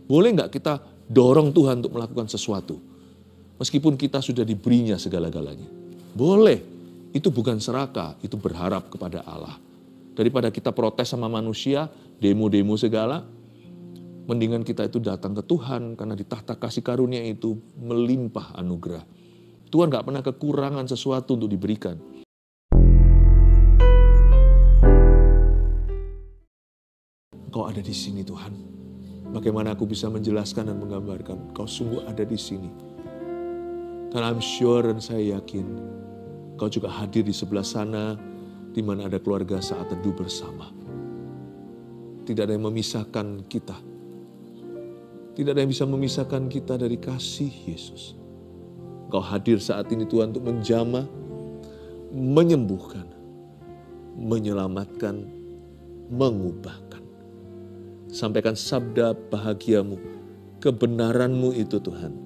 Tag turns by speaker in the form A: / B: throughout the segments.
A: Boleh nggak kita dorong Tuhan untuk melakukan sesuatu? Meskipun kita sudah diberinya segala-galanya. Boleh. Itu bukan serakah, itu berharap kepada Allah. Daripada kita protes sama manusia, demo-demo segala, mendingan kita itu datang ke Tuhan, karena di tahta kasih karunia itu melimpah anugerah. Tuhan gak pernah kekurangan sesuatu untuk diberikan. Kau ada di sini Tuhan. Bagaimana aku bisa menjelaskan dan menggambarkan, Kau sungguh ada di sini. Dan I'm sure dan saya yakin, Kau juga hadir di sebelah sana, di mana ada keluarga saat teduh bersama. Tidak ada yang memisahkan kita. Tidak ada yang bisa memisahkan kita dari kasih Yesus. Kau hadir saat ini Tuhan untuk menjamah, menyembuhkan, menyelamatkan, mengubahkan. Sampaikan sabda bahagiamu, kebenaranmu itu Tuhan,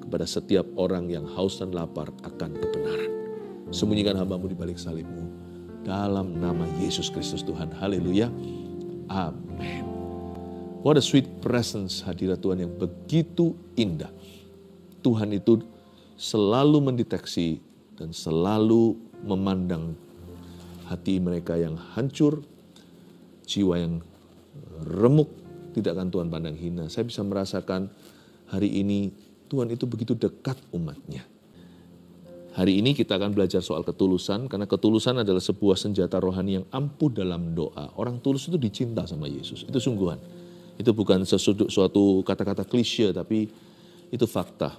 A: kepada setiap orang yang haus dan lapar akan kebenaran. Sembunyikan hamba-Mu di balik salib-Mu. Dalam nama Yesus Kristus Tuhan. Haleluya. Amin. What a sweet presence hadirat Tuhan yang begitu indah. Tuhan itu selalu mendeteksi dan selalu memandang hati mereka yang hancur, jiwa yang remuk, tidak akan Tuhan pandang hina. Saya bisa merasakan hari ini Tuhan itu begitu dekat umatnya. Hari ini kita akan belajar soal ketulusan, karena ketulusan adalah sebuah senjata rohani yang ampuh dalam doa. Orang tulus itu dicinta sama Yesus, itu sungguhan. Itu bukan suatu kata-kata klise, tapi itu fakta.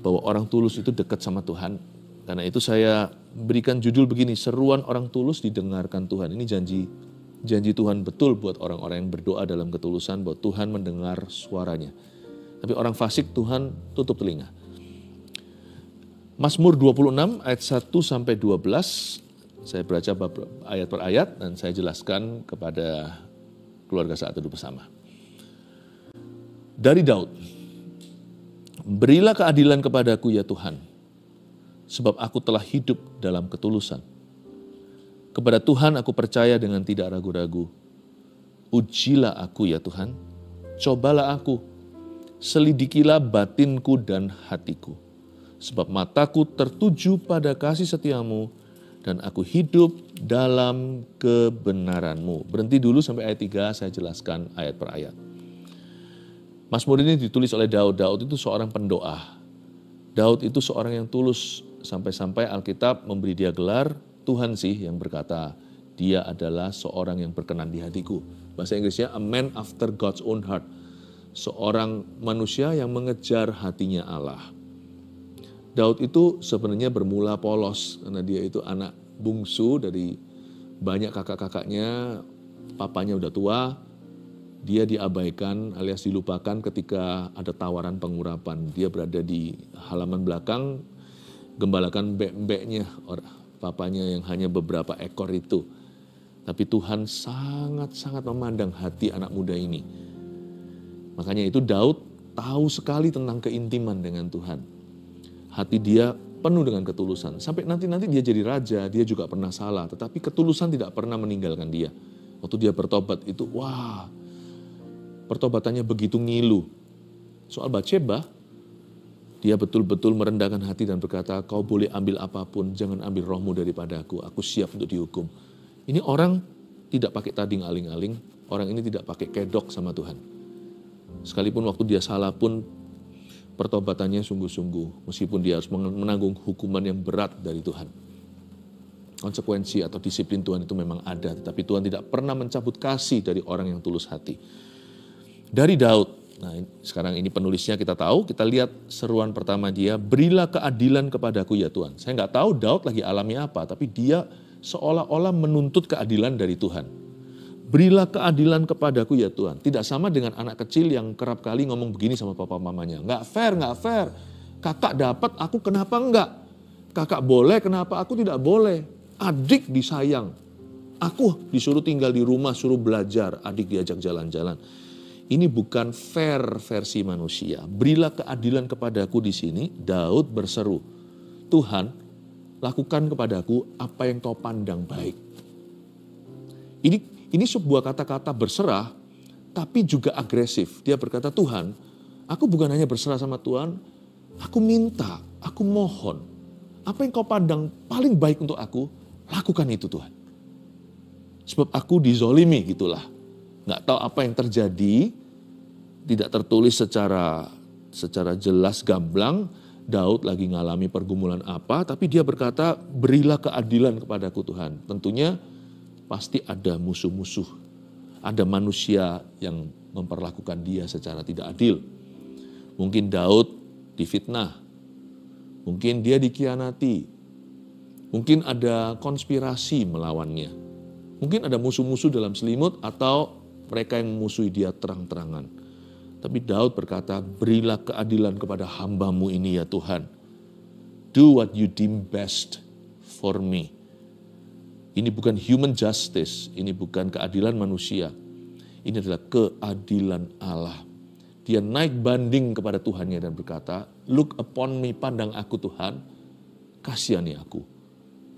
A: Bahwa orang tulus itu dekat sama Tuhan. Karena itu saya berikan judul begini, seruan orang tulus didengarkan Tuhan. Ini janji Tuhan betul buat orang-orang yang berdoa dalam ketulusan, bahwa Tuhan mendengar suaranya. Tapi orang fasik Tuhan tutup telinga. Mazmur 26 ayat 1 sampai 12, saya baca ayat per ayat dan saya jelaskan kepada keluarga saat teduh bersama. Dari Daud, berilah keadilan kepadaku ya Tuhan, sebab aku telah hidup dalam ketulusan. Kepada Tuhan aku percaya dengan tidak ragu-ragu. Ujilah aku ya Tuhan, cobalah aku, selidikilah batinku dan hatiku. Sebab mataku tertuju pada kasih setiamu dan aku hidup dalam kebenaranmu. Berhenti dulu sampai ayat 3, saya jelaskan ayat per ayat. Mazmur ini ditulis oleh Daud. Daud itu seorang pendoa. Daud itu seorang yang tulus. Sampai-sampai Alkitab memberi dia gelar, Tuhan sih yang berkata, dia adalah seorang yang berkenan di hatiku. Bahasa Inggrisnya, a man after God's own heart. Seorang manusia yang mengejar hatinya Allah. Daud itu sebenarnya bermula polos, karena dia itu anak bungsu dari banyak kakak-kakaknya, papanya udah tua, dia diabaikan alias dilupakan ketika ada tawaran pengurapan. Dia berada di halaman belakang, gembalakan mbek-mbeknya, papanya yang hanya beberapa ekor itu. Tapi Tuhan sangat-sangat memandang hati anak muda ini. Makanya itu Daud tahu sekali tentang keintiman dengan Tuhan. Hati dia penuh dengan ketulusan. Sampai nanti dia jadi raja, dia juga pernah salah. Tetapi ketulusan tidak pernah meninggalkan dia. Waktu dia bertobat itu, wah, pertobatannya begitu ngilu. Soal Batsyeba, dia betul-betul merendahkan hati dan berkata, kau boleh ambil apapun, jangan ambil rohmu daripada aku siap untuk dihukum. Ini orang tidak pakai tading aling-aling, orang ini tidak pakai kedok sama Tuhan. Sekalipun waktu dia salah pun, pertobatannya sungguh-sungguh, meskipun dia harus menanggung hukuman yang berat dari Tuhan. Konsekuensi atau disiplin Tuhan itu memang ada, tetapi Tuhan tidak pernah mencabut kasih dari orang yang tulus hati. Dari Daud, nah sekarang ini penulisnya kita tahu, kita lihat seruan pertama dia, berilah keadilan kepadaku ya Tuhan. Saya nggak tahu Daud lagi alami apa, tapi dia seolah-olah menuntut keadilan dari Tuhan. Berilah keadilan kepadaku ya Tuhan. Tidak sama dengan anak kecil yang kerap kali ngomong begini sama papa mamanya. Nggak fair. Kakak dapat, aku kenapa enggak? Kakak boleh, kenapa aku tidak boleh? Adik disayang. Aku disuruh tinggal di rumah, suruh belajar. Adik diajak jalan-jalan. Ini bukan fair versi manusia. Berilah keadilan kepadaku di sini. Daud berseru, Tuhan, lakukan kepadaku apa yang kau pandang baik. Ini sebuah kata-kata berserah, tapi juga agresif. Dia berkata, Tuhan, aku bukan hanya berserah sama Tuhan, aku minta, aku mohon. Apa yang kau pandang paling baik untuk aku, lakukan itu Tuhan. Sebab aku dizolimi gitulah. Nggak tahu apa yang terjadi, tidak tertulis secara jelas gamblang. Daud lagi ngalami pergumulan apa, tapi dia berkata, berilah keadilan kepadaku Tuhan. Tentunya pasti ada musuh-musuh, ada manusia yang memperlakukan dia secara tidak adil. Mungkin Daud difitnah, mungkin dia dikhianati, mungkin ada konspirasi melawannya, mungkin ada musuh-musuh dalam selimut atau mereka yang memusuhi dia terang-terangan. Tapi Daud berkata, berilah keadilan kepada hamba-Mu ini ya Tuhan. Do what you deem best for me. Ini bukan human justice, ini bukan keadilan manusia. Ini adalah keadilan Allah. Dia naik banding kepada Tuhannya dan berkata, look upon me, pandang aku Tuhan, kasihani aku.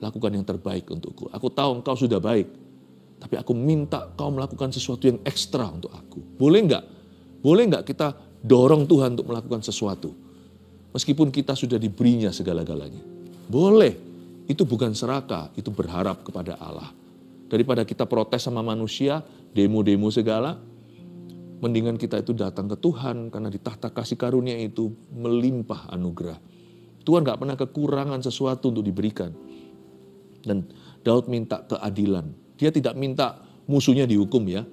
A: Lakukan yang terbaik untukku. Aku tahu engkau sudah baik, tapi aku minta kau melakukan sesuatu yang ekstra untuk aku. Boleh enggak? Boleh enggak kita dorong Tuhan untuk melakukan sesuatu? Meskipun kita sudah diberinya segala-galanya. Boleh. Itu bukan serakah, itu berharap kepada Allah. Daripada kita protes sama manusia, demo-demo segala, mendingan kita itu datang ke Tuhan, karena di tahta kasih karunia itu melimpah anugerah. Tuhan gak pernah kekurangan sesuatu untuk diberikan. Dan Daud minta keadilan. Dia tidak minta musuhnya dihukum ya,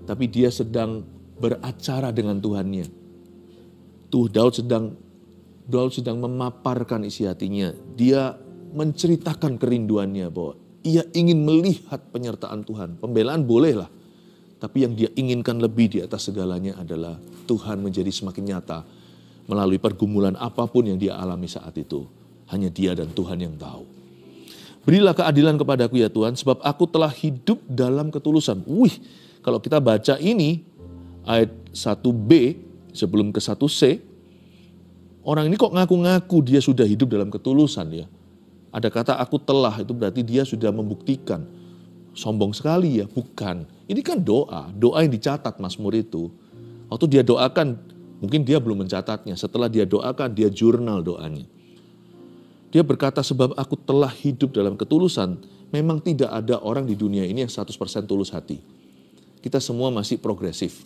A: tapi dia sedang beracara dengan Tuhannya. Daud sedang memaparkan isi hatinya. Dia menceritakan kerinduannya bahwa ia ingin melihat penyertaan Tuhan. Pembelaan bolehlah, tapi yang dia inginkan lebih di atas segalanya adalah Tuhan menjadi semakin nyata melalui pergumulan apapun yang dia alami saat itu. Hanya dia dan Tuhan yang tahu. Berilah keadilan kepadaku ya Tuhan, sebab aku telah hidup dalam ketulusan. Kalau kita baca ini, ayat 1b sebelum ke 1c, orang ini kok ngaku-ngaku dia sudah hidup dalam ketulusan ya. Ada kata aku telah, itu berarti dia sudah membuktikan. Sombong sekali ya, bukan. Ini kan doa yang dicatat Mazmur itu. Waktu dia doakan, mungkin dia belum mencatatnya. Setelah dia doakan, dia jurnal doanya. Dia berkata, sebab aku telah hidup dalam ketulusan. Memang tidak ada orang di dunia ini yang 100% tulus hati. Kita semua masih progresif.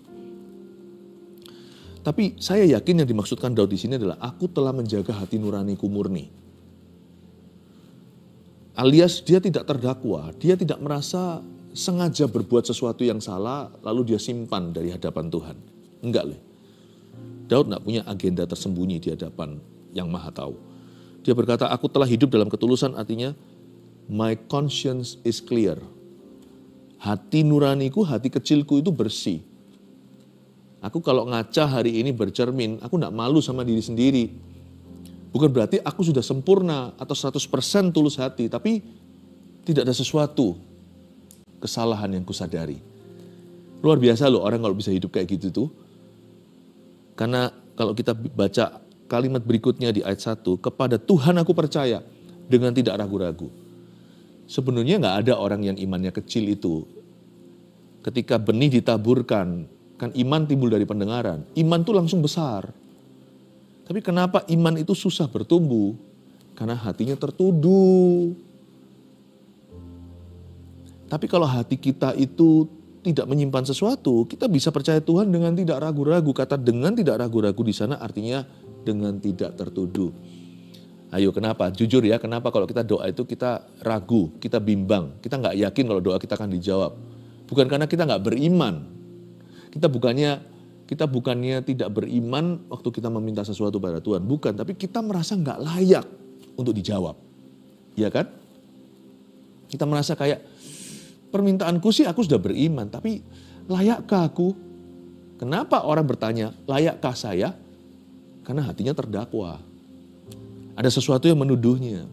A: Tapi saya yakin yang dimaksudkan Daud di sini adalah aku telah menjaga hati nuraniku murni. Alias dia tidak terdakwa, dia tidak merasa sengaja berbuat sesuatu yang salah lalu dia simpan dari hadapan Tuhan. Enggak loh. Daud tidak punya agenda tersembunyi di hadapan yang Maha Tahu. Dia berkata, aku telah hidup dalam ketulusan, artinya my conscience is clear. Hati nuraniku, hati kecilku itu bersih. Aku kalau ngaca hari ini bercermin, aku tidak malu sama diri sendiri. Bukan berarti aku sudah sempurna atau 100% tulus hati, tapi tidak ada sesuatu kesalahan yang kusadari. Luar biasa loh orang kalau bisa hidup kayak gitu tuh. Karena kalau kita baca kalimat berikutnya di ayat 1, kepada Tuhan aku percaya dengan tidak ragu-ragu. Sebenarnya nggak ada orang yang imannya kecil itu. Ketika benih ditaburkan, kan iman timbul dari pendengaran. Iman itu langsung besar. Tapi kenapa iman itu susah bertumbuh? Karena hatinya tertuduh. Tapi kalau hati kita itu tidak menyimpan sesuatu, kita bisa percaya Tuhan dengan tidak ragu-ragu. Kata dengan tidak ragu-ragu di sana artinya dengan tidak tertuduh. Ayo kenapa? Jujur ya, kenapa kalau kita doa itu kita ragu, kita bimbang, kita nggak yakin kalau doa kita akan dijawab. Bukan karena kita nggak beriman. Kita bukannya tidak beriman waktu kita meminta sesuatu pada Tuhan. Bukan, tapi kita merasa nggak layak untuk dijawab. Iya kan? Kita merasa kayak, permintaanku sih aku sudah beriman, tapi layakkah aku? Kenapa orang bertanya, layakkah saya? Karena hatinya terdakwa. Ada sesuatu yang menuduhnya.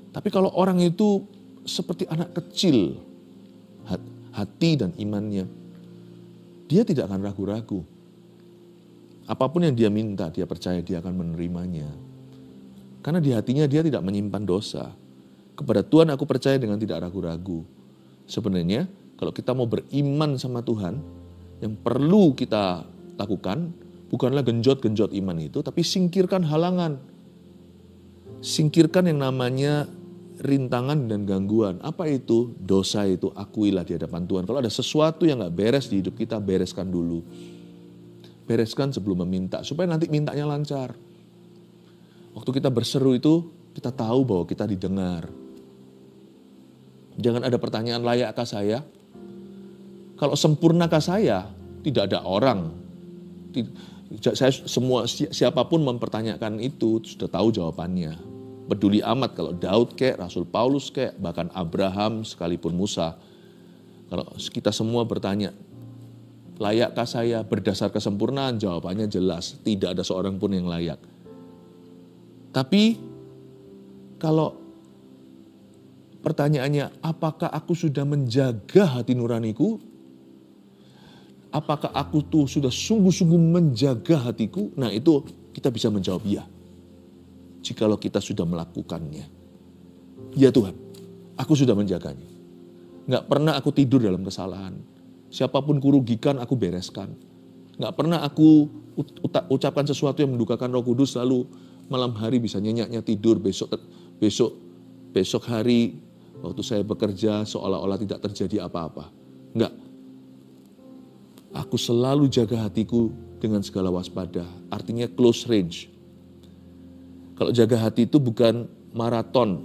A: Tapi kalau orang itu seperti anak kecil, hati dan imannya, dia tidak akan ragu-ragu. Apapun yang dia minta, dia percaya dia akan menerimanya. Karena di hatinya dia tidak menyimpan dosa. Kepada Tuhan aku percaya dengan tidak ragu-ragu. Sebenarnya Kalau kita mau beriman sama Tuhan, yang perlu kita lakukan bukanlah genjot-genjot iman itu, tapi singkirkan halangan. Singkirkan yang namanya rintangan dan gangguan. Apa itu? Dosa itu akuilah di hadapan Tuhan. Kalau ada sesuatu yang gak beres di hidup kita, bereskan dulu. Bereskan sebelum meminta, supaya nanti mintanya lancar. Waktu kita berseru itu, kita tahu bahwa kita didengar. Jangan ada pertanyaan, layakkah saya? Kalau sempurnakah saya? Tidak ada orang. Siapapun mempertanyakan itu sudah tahu jawabannya. Peduli amat kalau Daud kek, Rasul Paulus kek, bahkan Abraham sekalipun Musa. Kalau kita semua bertanya, layakkah saya berdasar kesempurnaan? Jawabannya jelas, tidak ada seorang pun yang layak. Tapi kalau pertanyaannya, apakah aku sudah menjaga hati nuraniku? Apakah aku tuh sudah sungguh-sungguh menjaga hatiku? Nah itu kita bisa menjawab ya. Jikalau kita sudah melakukannya. Ya Tuhan, aku sudah menjaganya. Gak pernah aku tidur dalam kesalahan. Siapapun kurugikan aku bereskan. Gak pernah aku ucapkan sesuatu yang mendukakan Roh Kudus lalu malam hari bisa nyenyaknya tidur. Besok hari waktu saya bekerja seolah-olah tidak terjadi apa-apa. Enggak. Aku selalu jaga hatiku dengan segala waspada. Artinya close range. Kalau jaga hati itu bukan maraton,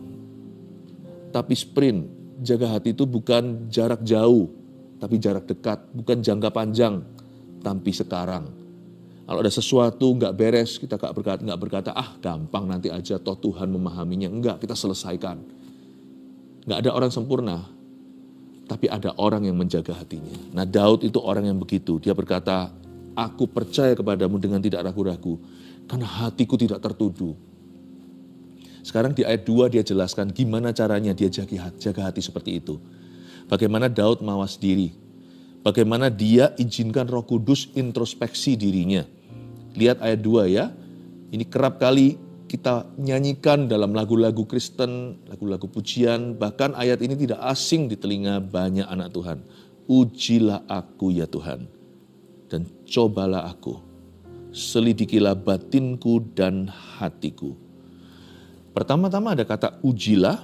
A: tapi sprint. Jaga hati itu bukan jarak jauh, tapi jarak dekat. Bukan jangka panjang, tapi sekarang. Kalau ada sesuatu nggak beres, kita nggak berkata, gampang nanti aja, toh Tuhan memahaminya. Enggak, kita selesaikan. Nggak ada orang sempurna. Tapi ada orang yang menjaga hatinya. Nah Daud itu orang yang begitu. Dia berkata, aku percaya kepadamu dengan tidak ragu-ragu. Karena hatiku tidak tertuduh. Sekarang di ayat 2 dia jelaskan gimana caranya dia jaga hati seperti itu. Bagaimana Daud mawas diri. Bagaimana dia izinkan Roh Kudus introspeksi dirinya. Lihat ayat 2 ya. Ini kerap kali kita nyanyikan dalam lagu-lagu Kristen, lagu-lagu pujian, bahkan ayat ini tidak asing di telinga banyak anak Tuhan. Ujilah aku ya Tuhan, dan cobalah aku, selidikilah batinku dan hatiku. Pertama-tama ada kata ujilah,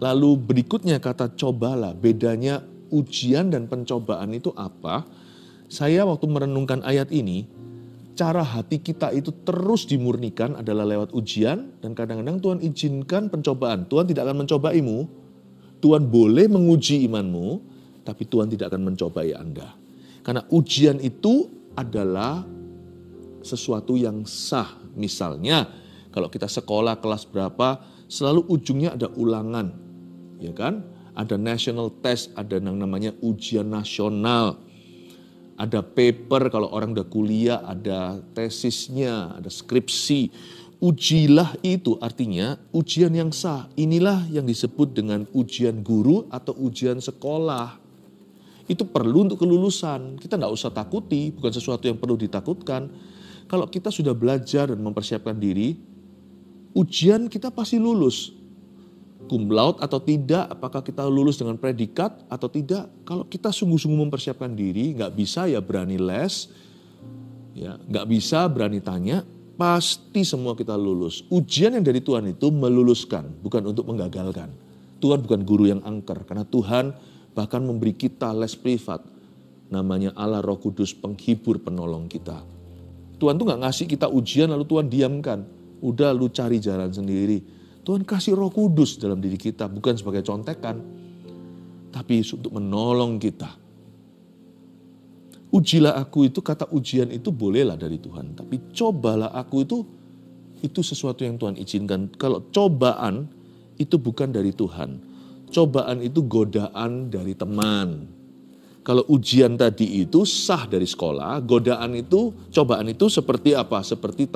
A: lalu berikutnya kata cobalah. Bedanya ujian dan pencobaan itu apa? Saya waktu merenungkan ayat ini, cara hati kita itu terus dimurnikan adalah lewat ujian, dan kadang-kadang Tuhan izinkan pencobaan. Tuhan tidak akan mencobaimu, Tuhan boleh menguji imanmu, tapi Tuhan tidak akan mencobai Anda. Karena ujian itu adalah sesuatu yang sah. Misalnya, kalau kita sekolah kelas berapa, selalu ujungnya ada ulangan. Ya kan? Ada national test, ada yang namanya ujian nasional. Ada paper, kalau orang udah kuliah, ada tesisnya, ada skripsi. Ujilah itu artinya ujian yang sah. Inilah yang disebut dengan ujian guru atau ujian sekolah. Itu perlu untuk kelulusan. Kita nggak usah takuti, bukan sesuatu yang perlu ditakutkan. Kalau kita sudah belajar dan mempersiapkan diri, ujian kita pasti lulus. Cum laude atau tidak, apakah kita lulus dengan predikat atau tidak. Kalau kita sungguh-sungguh mempersiapkan diri, nggak bisa ya berani les, ya nggak bisa berani tanya, pasti semua kita lulus. Ujian yang dari Tuhan itu meluluskan, bukan untuk menggagalkan. Tuhan bukan guru yang angker, karena Tuhan bahkan memberi kita les privat. Namanya Allah Roh Kudus, penghibur penolong kita. Tuhan tuh nggak ngasih kita ujian lalu Tuhan diamkan. Udah lu cari jalan sendiri. Tuhan kasih Roh Kudus dalam diri kita, bukan sebagai contekan, tapi untuk menolong kita. Ujilah aku itu, kata ujian itu bolehlah dari Tuhan, tapi cobalah aku itu sesuatu yang Tuhan izinkan. Kalau cobaan itu bukan dari Tuhan, cobaan itu godaan dari teman. Kalau ujian tadi itu sah dari sekolah, cobaan itu seperti apa? Seperti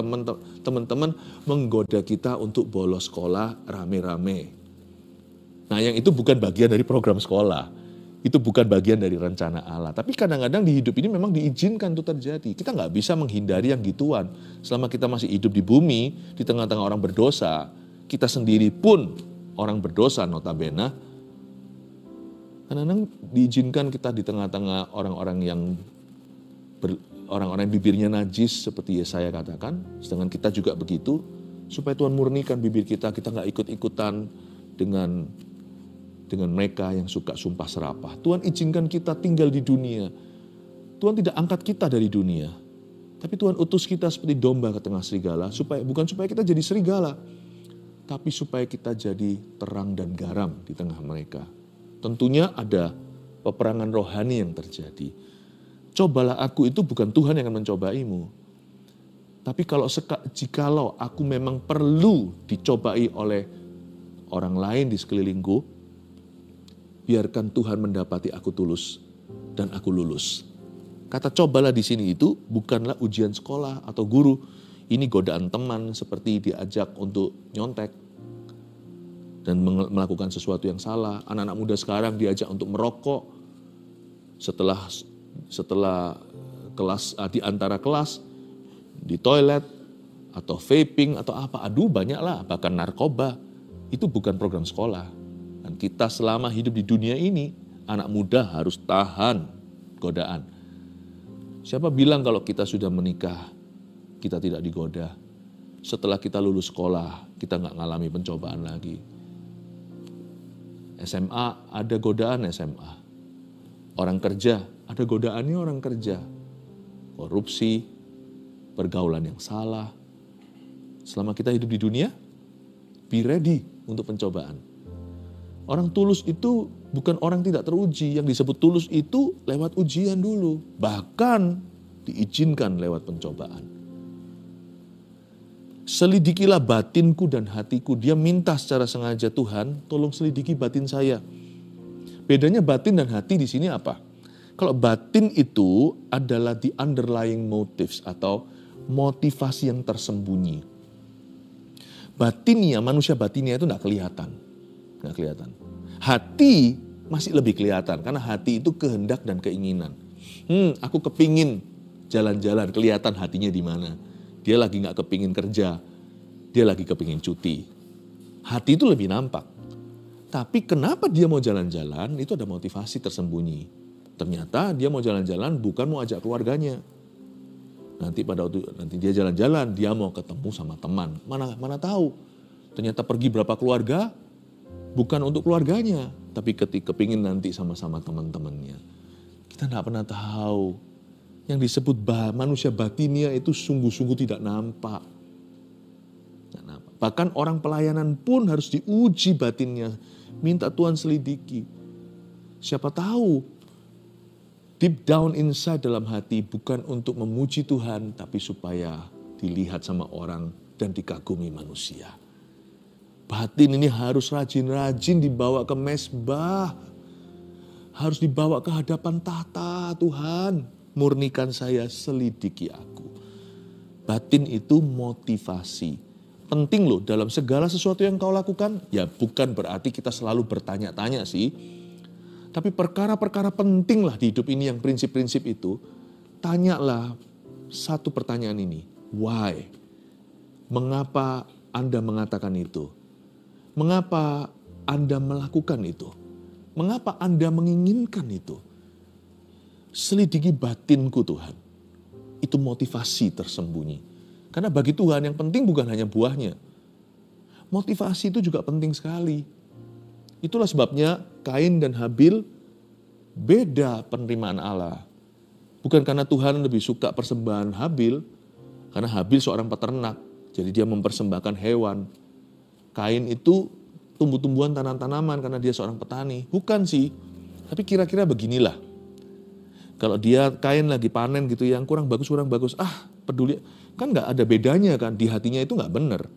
A: teman-teman menggoda kita untuk bolos sekolah rame-rame. Nah yang itu bukan bagian dari program sekolah. Itu bukan bagian dari rencana Allah. Tapi kadang-kadang di hidup ini memang diizinkan itu terjadi. Kita nggak bisa menghindari yang gituan. Selama kita masih hidup di bumi, di tengah-tengah orang berdosa, kita sendiri pun orang berdosa notabene, Kadang-kadang diizinkan kita di tengah-tengah orang-orang yang orang-orang bibirnya najis seperti Yesaya katakan, sedangkan kita juga begitu, supaya Tuhan murnikan bibir kita nggak ikut-ikutan dengan mereka yang suka sumpah serapah. Tuhan izinkan kita tinggal di dunia. Tuhan tidak angkat kita dari dunia, tapi Tuhan utus kita seperti domba ke tengah serigala, bukan supaya kita jadi serigala, tapi supaya kita jadi terang dan garam di tengah mereka. Tentunya ada peperangan rohani yang terjadi. Cobalah aku itu bukan Tuhan yang akan mencobaimu. Tapi jikalau aku memang perlu dicobai oleh orang lain di sekelilingku, biarkan Tuhan mendapati aku tulus dan aku lulus. Kata cobalah di sini itu bukanlah ujian sekolah atau guru. Ini godaan teman seperti diajak untuk nyontek dan melakukan sesuatu yang salah. Anak-anak muda sekarang diajak untuk merokok setelah kelas, di antara kelas, di toilet, atau vaping, atau apa. Aduh banyaklah, bahkan narkoba. Itu bukan program sekolah. Dan kita selama hidup di dunia ini, anak muda harus tahan godaan. Siapa bilang kalau kita sudah menikah, kita tidak digoda? Setelah kita lulus sekolah, kita nggak ngalami pencobaan lagi. SMA, ada godaan SMA. Orang kerja, ada godaannya orang kerja. Korupsi, pergaulan yang salah. Selama kita hidup di dunia, be ready untuk pencobaan. Orang tulus itu bukan orang tidak teruji. Yang disebut tulus itu lewat ujian dulu. Bahkan diizinkan lewat pencobaan. Selidikilah batinku dan hatiku. Dia minta secara sengaja, Tuhan tolong selidiki batin saya. Bedanya batin dan hati di sini apa? Kalau batin itu adalah the underlying motives atau motivasi yang tersembunyi. Batinnya, manusia batinnya itu nggak kelihatan. Hati masih lebih kelihatan karena hati itu kehendak dan keinginan. Aku kepingin jalan-jalan, kelihatan hatinya di mana. Dia lagi nggak kepingin kerja, dia lagi kepingin cuti. Hati itu lebih nampak. Tapi kenapa dia mau jalan-jalan, itu ada motivasi tersembunyi. Ternyata dia mau jalan-jalan bukan mau ajak keluarganya. Nanti dia jalan-jalan, dia mau ketemu sama teman. Mana tahu. Ternyata pergi berapa keluarga, bukan untuk keluarganya. Tapi kepingin nanti sama-sama teman-temannya. Kita nggak pernah tahu. Yang disebut manusia batinnya itu sungguh-sungguh tidak nampak. Bahkan orang pelayanan pun harus diuji batinnya. Minta Tuhan selidiki. Siapa tahu deep down inside dalam hati bukan untuk memuji Tuhan, tapi supaya dilihat sama orang dan dikagumi manusia. Batin ini harus rajin-rajin dibawa ke mezbah. Harus dibawa ke hadapan tahta Tuhan. Murnikan saya, selidiki aku. Batin itu motivasi. Penting loh dalam segala sesuatu yang kau lakukan. Ya bukan berarti kita selalu bertanya-tanya sih. Tapi perkara-perkara penting lah di hidup ini yang prinsip-prinsip itu. Tanyalah satu pertanyaan ini. Why? Mengapa Anda mengatakan itu? Mengapa Anda melakukan itu? Mengapa Anda menginginkan itu? Selidiki batinku Tuhan. Itu motivasi tersembunyi. Karena bagi Tuhan yang penting bukan hanya buahnya. Motivasi itu juga penting sekali. Itulah sebabnya Kain dan Habil beda penerimaan Allah. Bukan karena Tuhan lebih suka persembahan Habil. Karena Habil seorang peternak. Jadi dia mempersembahkan hewan. Kain itu tumbuh-tumbuhan tanaman-tanaman karena dia seorang petani. Bukan sih. Tapi kira-kira beginilah. Kalau dia Kain lagi panen gitu yang kurang bagus, peduli. Kan gak ada bedanya kan, di hatinya itu gak benar.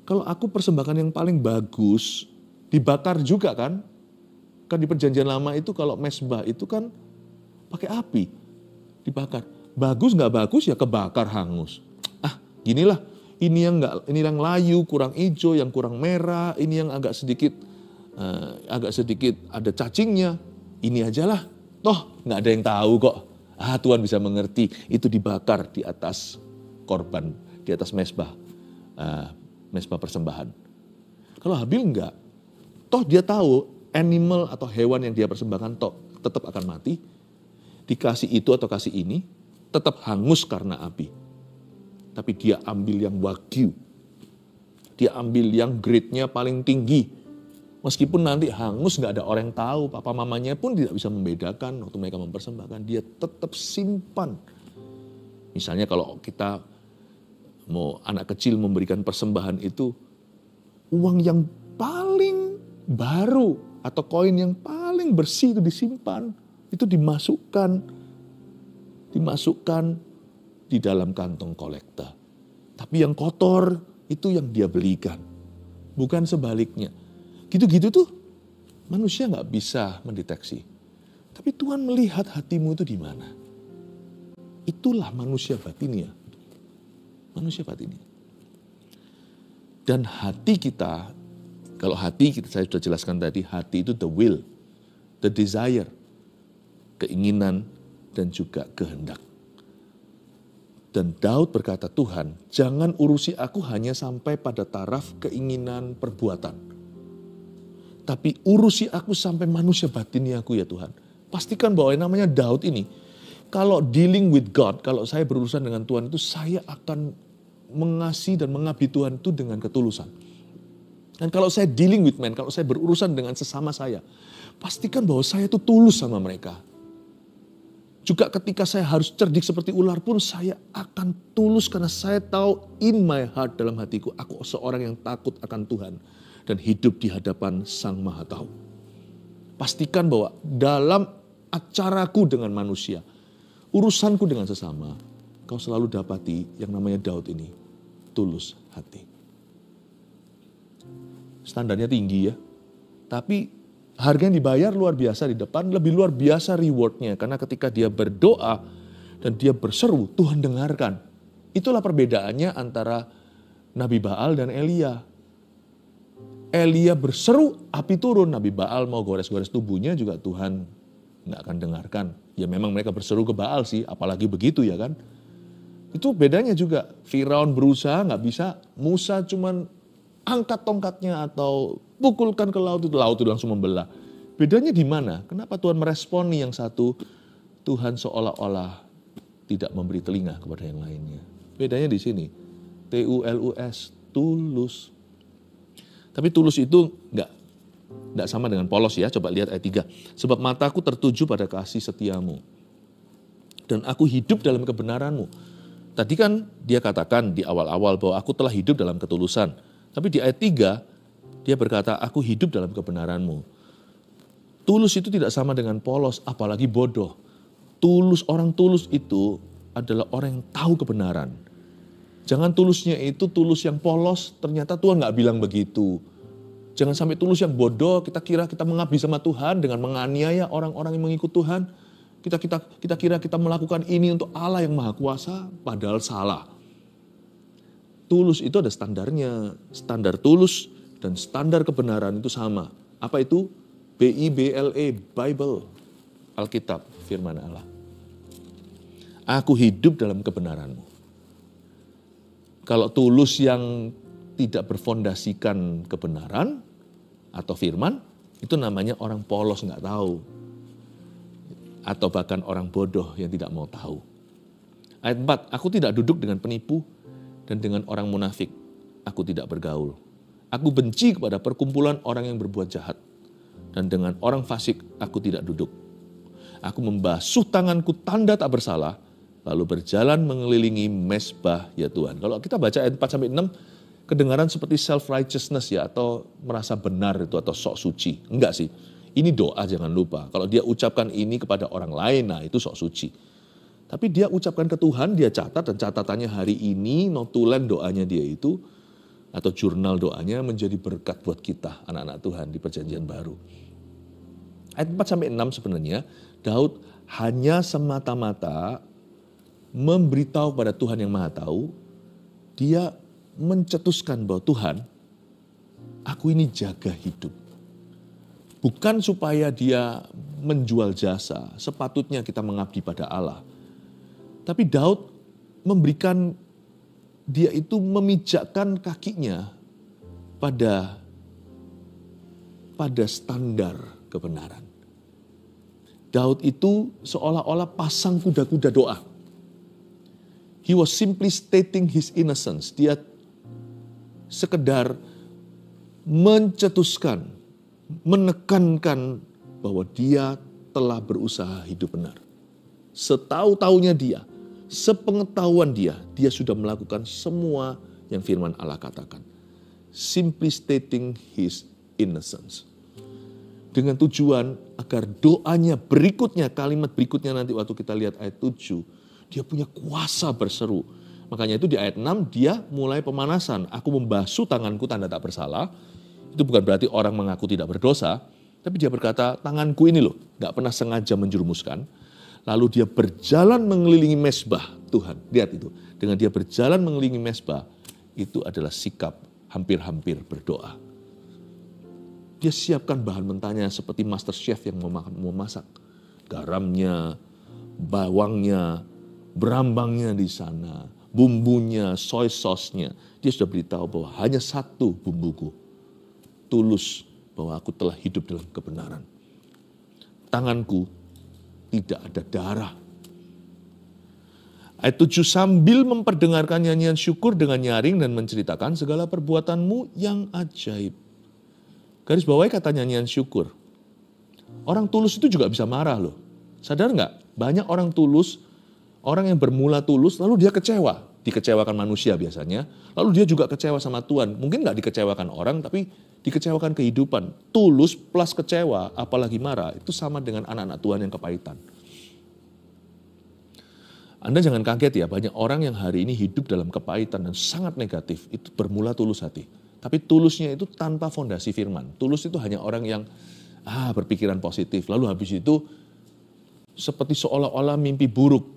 A: Kalau aku persembahkan yang paling bagus, dibakar juga kan. Kan di perjanjian lama itu kalau mezbah itu kan pakai api, dibakar. Bagus gak bagus ya kebakar hangus. Ginilah, ini yang layu, kurang hijau, yang kurang merah, ini yang agak sedikit ada cacingnya. Ini ajalah. Toh nggak ada yang tahu kok. Tuhan bisa mengerti. Itu dibakar di atas korban, di atas mezbah persembahan. Kalau Habil enggak. Toh dia tahu animal atau hewan yang dia persembahkan tetap akan mati. Dikasih itu atau kasih ini, tetap hangus karena api. Tapi dia ambil yang wagyu. Dia ambil yang grade-nya paling tinggi. Meskipun nanti hangus gak ada orang yang tahu, papa mamanya pun tidak bisa membedakan waktu mereka mempersembahkan. Dia tetap simpan. Misalnya kalau kita mau anak kecil memberikan persembahan itu, uang yang paling baru atau koin yang paling bersih itu disimpan. Itu dimasukkan di dalam kantong kolekta. Tapi yang kotor itu yang dia belikan. Bukan sebaliknya. Gitu-gitu tuh manusia gak bisa mendeteksi. Tapi Tuhan melihat hatimu itu di mana. Itulah manusia batinnya. Manusia batinnya. Dan hati kita, kalau hati kita saya sudah jelaskan tadi, hati itu the will, the desire, keinginan dan juga kehendak. Dan Daud berkata, Tuhan, jangan urusi aku hanya sampai pada taraf keinginan perbuatan. Tapi urusi aku sampai manusia batinnya aku ya Tuhan. Pastikan bahwa yang namanya Daud ini, kalau dealing with God, kalau saya berurusan dengan Tuhan itu, saya akan mengasihi dan mengabdi Tuhan itu dengan ketulusan. Dan kalau saya dealing with man, kalau saya berurusan dengan sesama saya, pastikan bahwa saya itu tulus sama mereka. Juga ketika saya harus cerdik seperti ular pun, saya akan tulus karena saya tahu in my heart, dalam hatiku, aku seorang yang takut akan Tuhan dan hidup di hadapan Sang Maha Tahu. Pastikan bahwa dalam acaraku dengan manusia, urusanku dengan sesama, kau selalu dapati yang namanya Daud ini, tulus hati. Standarnya tinggi ya, tapi harga yang dibayar luar biasa di depan, lebih luar biasa rewardnya. Karena ketika dia berdoa dan dia berseru, Tuhan dengarkan. Itulah perbedaannya antara Nabi Baal dan Elia. Elia berseru, api turun. Nabi Baal mau gores-gores tubuhnya juga Tuhan nggak akan dengarkan. Ya memang mereka berseru ke Baal sih, apalagi begitu ya kan. Itu bedanya juga. Firaun berusaha nggak bisa, Musa cuman angkat tongkatnya atau pukulkan ke laut itu langsung membelah. Bedanya di mana? Kenapa Tuhan meresponi yang satu, Tuhan seolah-olah tidak memberi telinga kepada yang lainnya. Bedanya di sini. TULUS, tulus. Tapi tulus itu enggak sama dengan polos ya. Coba lihat ayat 3. Sebab mataku tertuju pada kasih setiamu. Dan aku hidup dalam kebenaranmu. Tadi kan dia katakan di awal-awal bahwa aku telah hidup dalam ketulusan. Tapi di ayat 3, dia berkata, aku hidup dalam kebenaranmu. Tulus itu tidak sama dengan polos, apalagi bodoh. Orang tulus itu adalah orang yang tahu kebenaran. Jangan tulusnya itu tulus yang polos, ternyata Tuhan gak bilang begitu. Jangan sampai tulus yang bodoh, kita kira kita mengabdi sama Tuhan dengan menganiaya orang-orang yang mengikut Tuhan. Kita kira kita melakukan ini untuk Allah yang Maha Kuasa, padahal salah. Tulus itu ada standarnya, standar tulus dan standar kebenaran itu sama. Apa itu? BIBLE, Bible, Alkitab, firman Allah. Aku hidup dalam kebenaranmu. Kalau tulus yang tidak berfondasikan kebenaran atau firman, itu namanya orang polos gak tahu. Atau bahkan orang bodoh yang tidak mau tahu. Ayat 4, aku tidak duduk dengan penipu dan dengan orang munafik. Aku tidak bergaul. Aku benci kepada perkumpulan orang yang berbuat jahat. Dan dengan orang fasik aku tidak duduk. Aku membasuh tanganku tanda tak bersalah, lalu berjalan mengelilingi mezbah ya Tuhan. Kalau kita baca ayat 4-6, kedengaran seperti self-righteousness ya, atau merasa benar itu, atau sok suci. Enggak sih, ini doa jangan lupa. Kalau dia ucapkan ini kepada orang lain, nah itu sok suci. Tapi dia ucapkan ke Tuhan, dia catat, dan catatannya hari ini, notulen doanya dia itu, atau jurnal doanya menjadi berkat buat kita, anak-anak Tuhan di perjanjian baru. Ayat 4-6 sebenarnya, Daud hanya semata-mata memberitahu pada Tuhan yang Maha Tahu, dia mencetuskan bahwa Tuhan, aku ini jaga hidup. Bukan supaya dia menjual jasa, sepatutnya kita mengabdi pada Allah. Tapi Daud memberikan, dia itu memijakkan kakinya pada pada standar kebenaran. Daud itu seolah-olah pasang kuda-kuda doa. He was simply stating his innocence. Dia sekedar mencetuskan, menekankan bahwa dia telah berusaha hidup benar. Setahu-tahunya dia, sepengetahuan dia sudah melakukan semua yang firman Allah katakan. Simply stating his innocence. Dengan tujuan agar doanya berikutnya, kalimat berikutnya nanti waktu kita lihat ayat 7, dia punya kuasa berseru. Makanya itu di ayat 6 dia mulai pemanasan. Aku membasuh tanganku tanda tak bersalah. Itu bukan berarti orang mengaku tidak berdosa. Tapi dia berkata, tanganku ini loh, gak pernah sengaja menjerumuskan. Lalu dia berjalan mengelilingi mezbah Tuhan. Lihat itu, dengan dia berjalan mengelilingi mezbah, itu adalah sikap hampir-hampir berdoa. Dia siapkan bahan mentahnya seperti master chef yang memasak. Garamnya, bawangnya, berambangnya di sana, bumbunya, soy sauce-nya. Dia sudah beritahu bahwa hanya satu bumbuku. Tulus bahwa aku telah hidup dalam kebenaran. Tanganku tidak ada darah. Ayat 7, sambil memperdengarkan nyanyian syukur dengan nyaring dan menceritakan segala perbuatanmu yang ajaib. Garis bawahi kata nyanyian syukur. Orang tulus itu juga bisa marah loh. Sadar nggak? Banyak orang tulus, orang yang bermula tulus, lalu dia kecewa. Dikecewakan manusia biasanya. Lalu dia juga kecewa sama Tuhan. Mungkin nggak dikecewakan orang, tapi dikecewakan kehidupan. Tulus plus kecewa, apalagi marah, itu sama dengan anak-anak Tuhan yang kepahitan. Anda jangan kaget ya, banyak orang yang hari ini hidup dalam kepahitan dan sangat negatif. Itu bermula tulus hati. Tapi tulusnya itu tanpa fondasi firman. Tulus itu hanya orang yang berpikiran positif. Lalu habis itu seperti seolah-olah mimpi buruk.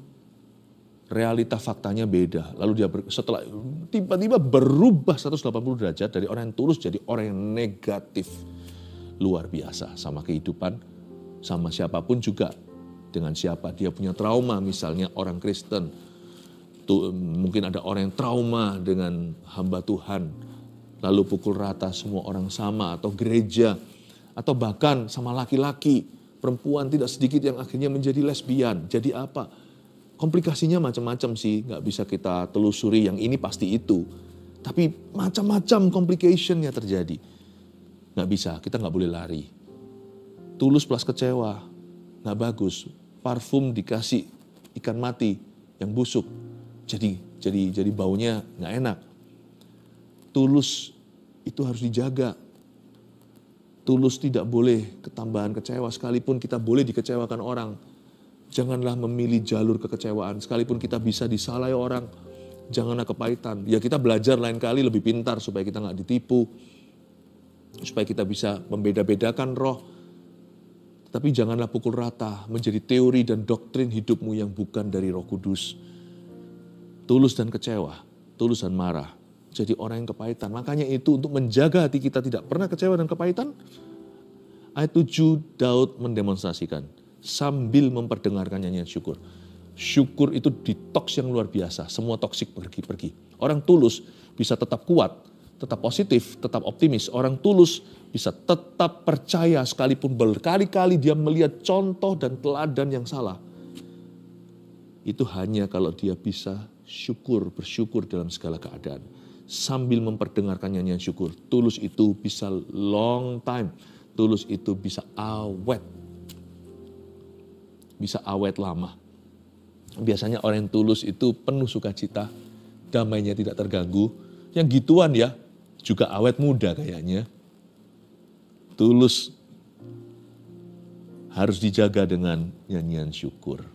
A: Realita faktanya beda. Lalu dia setelah tiba-tiba berubah 180 derajat dari orang yang tulus jadi orang yang negatif. Luar biasa sama kehidupan, sama siapapun juga. Dengan siapa dia punya trauma, misalnya orang Kristen. Mungkin ada orang yang trauma dengan hamba Tuhan. Lalu pukul rata semua orang sama, atau gereja, atau bahkan sama laki-laki, perempuan tidak sedikit yang akhirnya menjadi lesbian. Jadi apa? Komplikasinya macam-macam sih, nggak bisa kita telusuri yang ini pasti itu. Tapi macam-macam complication-nya terjadi. Nggak bisa, kita nggak boleh lari. Tulus plus kecewa, nggak bagus. Parfum dikasih ikan mati yang busuk, jadi baunya nggak enak. Tulus itu harus dijaga. Tulus tidak boleh ketambahan kecewa, sekalipun kita boleh dikecewakan orang. Janganlah memilih jalur kekecewaan, sekalipun kita bisa disalahi orang. Janganlah kepahitan. Ya kita belajar lain kali lebih pintar supaya kita nggak ditipu. Supaya kita bisa membeda-bedakan roh. Tapi janganlah pukul rata menjadi teori dan doktrin hidupmu yang bukan dari Roh Kudus. Tulus dan kecewa, tulus dan marah. Jadi orang yang kepahitan. Makanya itu untuk menjaga hati kita tidak pernah kecewa dan kepahitan. Ayat 7 Daud mendemonstrasikan sambil memperdengarkan nyanyian syukur. Syukur itu detox yang luar biasa. Semua toksik pergi. Orang tulus bisa tetap kuat, tetap positif, tetap optimis. Orang tulus bisa tetap percaya sekalipun berkali-kali dia melihat contoh dan teladan yang salah. Itu hanya kalau dia bisa bersyukur dalam segala keadaan. Sambil memperdengarkan nyanyian syukur. Tulus itu bisa long time. Tulus itu bisa awet. Bisa awet lama. Biasanya orang yang tulus itu penuh sukacita. Damainya tidak terganggu. Yang gituan ya, juga awet muda kayaknya. Tulus harus dijaga dengan nyanyian syukur.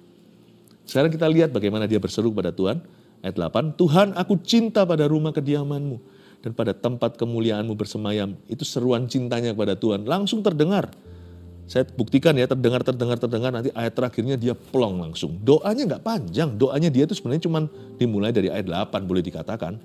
A: Sekarang kita lihat bagaimana dia berseru kepada Tuhan. Ayat 8, Tuhan aku cinta pada rumah kediaman-Mu dan pada tempat kemuliaan-Mu bersemayam. Itu seruan cintanya kepada Tuhan. Langsung terdengar. Saya buktikan ya, terdengar. Nanti ayat terakhirnya dia plong langsung. Doanya nggak panjang. Doanya dia itu sebenarnya cuma dimulai dari ayat 8 boleh dikatakan.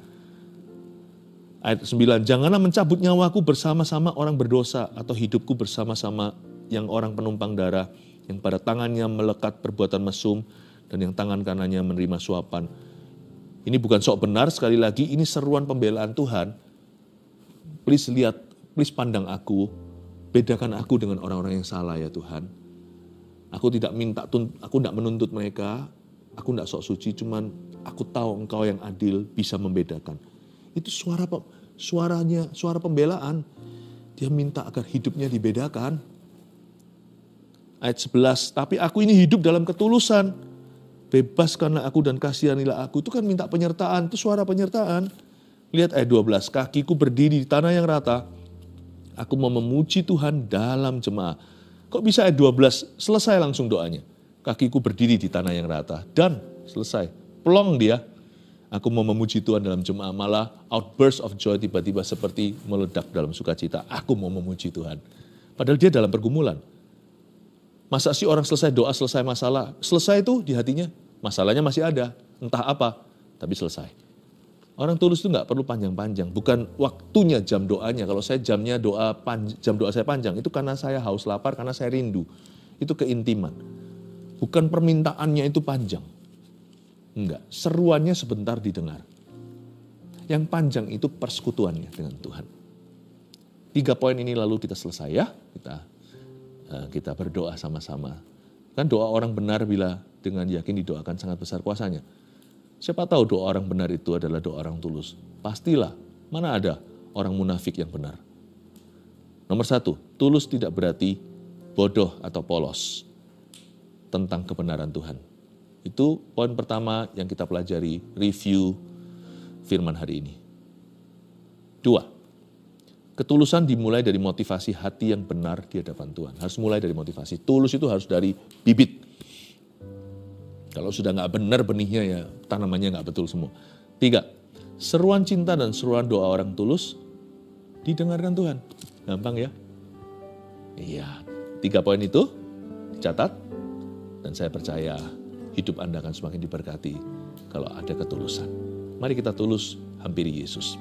A: Ayat 9, janganlah mencabut nyawaku bersama-sama orang berdosa atau hidupku bersama-sama yang orang penumpang darah, yang pada tangannya melekat perbuatan mesum dan yang tangan kanannya menerima suapan. Ini bukan sok benar, sekali lagi ini seruan pembelaan Tuhan. Please lihat, please pandang aku. Bedakan aku dengan orang-orang yang salah ya Tuhan. Aku tidak menuntut mereka, aku tidak sok suci, cuman aku tahu Engkau yang adil bisa membedakan. Itu suara pembelaan. Dia minta agar hidupnya dibedakan. Ayat 11, tapi aku ini hidup dalam ketulusan. Bebaskanlah aku dan kasihanilah aku. Itu kan minta penyertaan, itu suara penyertaan. Lihat ayat 12, kakiku berdiri di tanah yang rata. Aku mau memuji Tuhan dalam jemaah. Kok bisa ayat 12 selesai langsung doanya. Kakiku berdiri di tanah yang rata. Dan selesai. Plong dia. Aku mau memuji Tuhan dalam jemaah. Malah outburst of joy tiba-tiba seperti meledak dalam sukacita. Aku mau memuji Tuhan. Padahal dia dalam pergumulan. Masa sih orang selesai doa, selesai masalah. Selesai itu di hatinya. Masalahnya masih ada. Entah apa. Tapi selesai. Orang tulus itu nggak perlu panjang-panjang, bukan waktunya jam doanya. Kalau saya jam doa saya panjang, itu karena saya haus lapar, karena saya rindu. Itu keintiman. Bukan permintaannya itu panjang. Enggak, seruannya sebentar didengar. Yang panjang itu persekutuannya dengan Tuhan. 3 poin ini lalu kita selesai ya. Kita berdoa sama-sama. Kan doa orang benar bila dengan yakin didoakan sangat besar kuasanya. Siapa tahu doa orang benar itu adalah doa orang tulus. Pastilah, mana ada orang munafik yang benar. Nomor 1, tulus tidak berarti bodoh atau polos tentang kebenaran Tuhan. Itu poin pertama yang kita pelajari, review firman hari ini. 2, ketulusan dimulai dari motivasi hati yang benar di hadapan Tuhan. Harus mulai dari motivasi. Tulus itu harus dari bibit. Kalau sudah nggak benar benihnya ya tanamannya nggak betul semua. 3, seruan cinta dan seruan doa orang tulus didengarkan Tuhan. Gampang ya? Iya, 3 poin itu dicatat dan saya percaya hidup Anda akan semakin diberkati kalau ada ketulusan. Mari kita tulus hampiri Yesus.